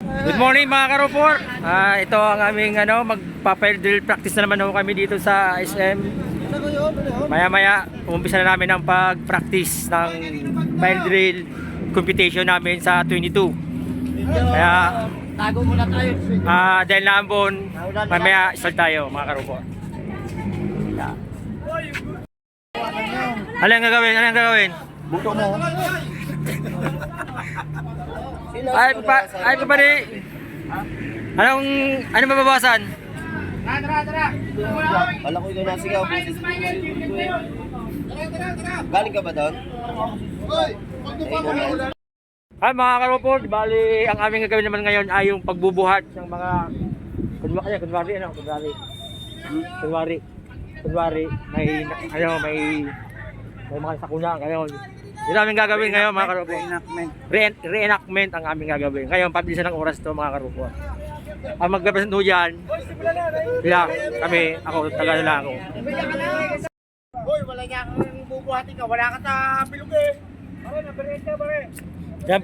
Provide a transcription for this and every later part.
Good morning mga karupor. Ito ang aming magpa-fire drill practice na naman kami dito sa SM. Maya-maya umpisa na namin ang pag-practice ng fire drill competition namin sa 22. Kaya Tago muna tayo. dahil naambon, mamaya start tayo mga karupor. Ano yung gagawin? Ano yung gagawin? Buto mo. Ay pa di. Ano mababasan? Wala ko ikaw nasigaw. Galing ka ba doon? Ay mga karupor, bali ang aming gagawin naman ngayon ay yung pagbubuhat ng mga kunwari may mga sakuna ngayon. Yun namin gagawin ngayon mga karupor. Reenactment ang aming gagawin. Ngayon, pabilisan ng oras to mga karupor. Ang magrepresent ho dyan, ako, taga na lang ako. Boy, wala niya akong bubuhatin ka. Wala ka sa bilog eh. Pare, naberenta pare. Yan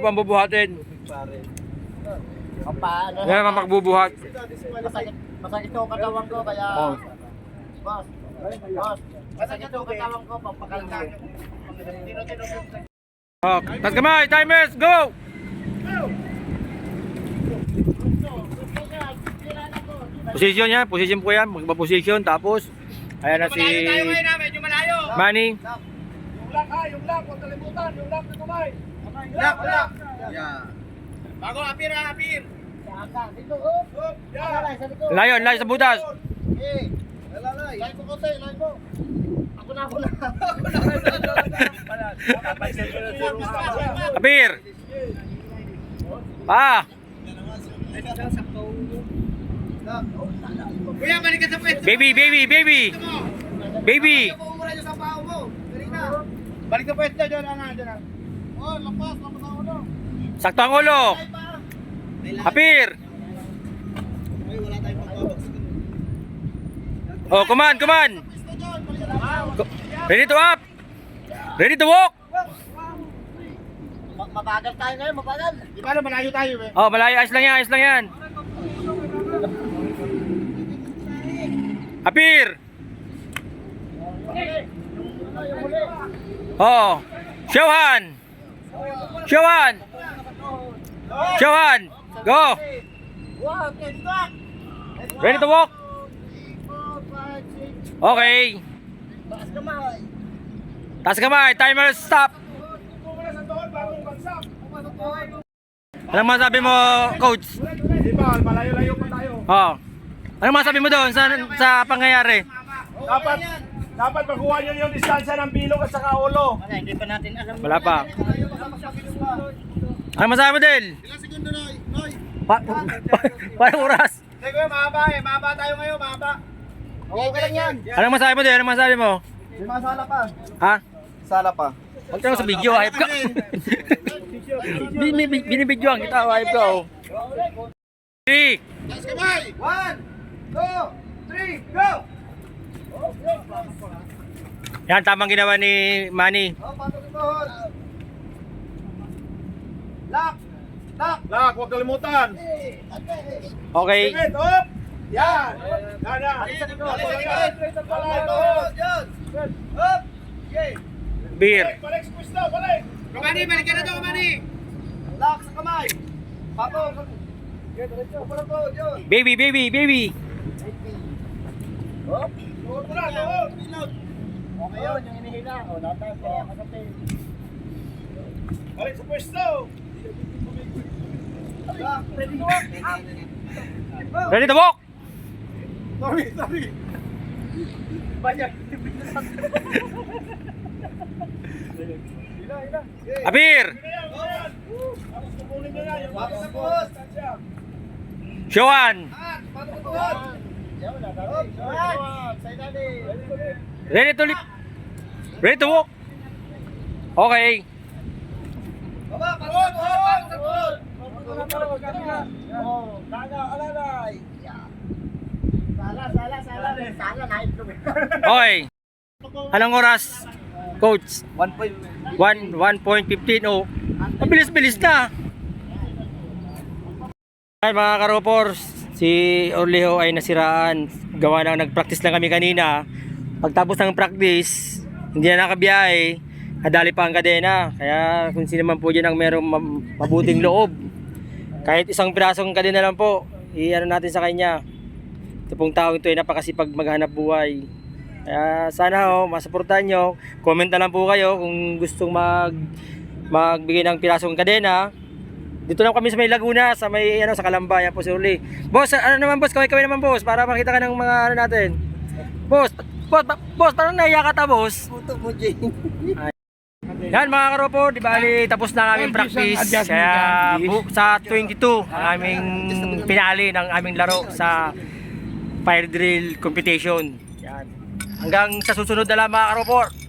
po ang bubuhatin. Paano? Yan ang magbubuhat. Masakit yung katawan ko kaya... Oh. Boss. Masakit yung katawan ko. Pampakalkan. Oh, tas kamay, timers, go! Position yan, position po yan, magpa-position, tapos ayan na si Medyo malayo. Manny. Yung lock, huwag kalimutan, yung lock na kamay. Lock. Yeah. Bago, apir. Dito, up. Yeah. Layon sa butas. Okay. Lain mo konti, lain mo. Ako na. Apir. Pa. Kuya, balik ka sa pwesto. Baby. Balik ka pwesto, dyan na. Oh, lapas ang ulo. Sakto ang ulo. Apir. Wala tayong magbabagsak. Oh, come on. Ready to up. Ready to walk. Mabagal tayo ngayon, mabagal. Di ba malayo tayo eh? Oh, malayo, ayos lang yan. Apir. Oh. Showhan. Go. Ready to walk. Okay. Taas kamay. Timer stop. Anong masabi mo, coach? Di ba, malayo-layo pa tayo. Oh. Anong masabi mo doon sa pangyayari? Dapat makuha nyo yung distansya ng bilog at saka ulo. Hindi pa natin alam. Wala pa. Anong masabi mo, Del? Ilang segundo na, Noy? Parang oras. Hindi ko mahaba eh. Mahaba tayo ngayon, mahaba. Okay lang yan. Anong masabi mo, Del? Anong masabi mo? May mga sala pa. Ha? Sala pa. Huwag ka sa video, ayip ka. Binibidyoan kita, ayip ka. 3. Taas kamay! 1, 2, 3, go! Yan, tamang ginawa ni Manny. Patok ito. Lock! Lock, huwag kalimutan. Okay. Limit, up! Yan! Yan. Up! Okay. Beer. Balik sa pwesto, balik! Kamani, balik ka na doon, Kamani! Lock sa kamay! Papo! Upo lang po, John! Baby. Up! Tuhod mo na, tuhod! Okay yun, yung inihila. O, dapat kaya kasapin. Balik sa pwesto! Lock, ready to walk! Up! Ready to walk? Sorry! Banyak! Hila! Apir. Tapos kukunin nyo na yung patok sa tuhod! Showhan. Patok sa tuhod! Ready to walk? Okay. Baba, patok sa tuhod! Oh, kaga, alalay! Sala, naitlog eh. Okay. Anong oras, coach? 1.5. 1:15. Oh. Mabilis-bilis na. Ay mga karopor, si Orleho ay nasiraan. Gawa na nag-practice lang kami kanina. Pagtapos ng practice, hindi na nakabiyahe. Nadali pa ang kadena. Kaya kung sino man po dyan ang merong mabuting loob, kahit isang pirasong kadena lang po, i-ano natin sa kanya. Ito pong tao ito ay napakasipag maghanap buhay. Kaya sana masuportahan nyo. Comment na lang po kayo kung gustong magbigay ng pirasong kadena. Dito lang kami sa may Laguna, sa may sa Calamba, yan po si Uli. Boss, ano naman boss, kaway naman boss, para makita ka ng mga ano natin. Boss, parang naiya ka ta boss. Puto mo, Jane. Yan mga karopo, di bali tapos na ang aming practice. Kaya sa 22, ang aming pinali ng aming laro sa fire drill competition. Yan. Hanggang sa susunod na lang mga karopo.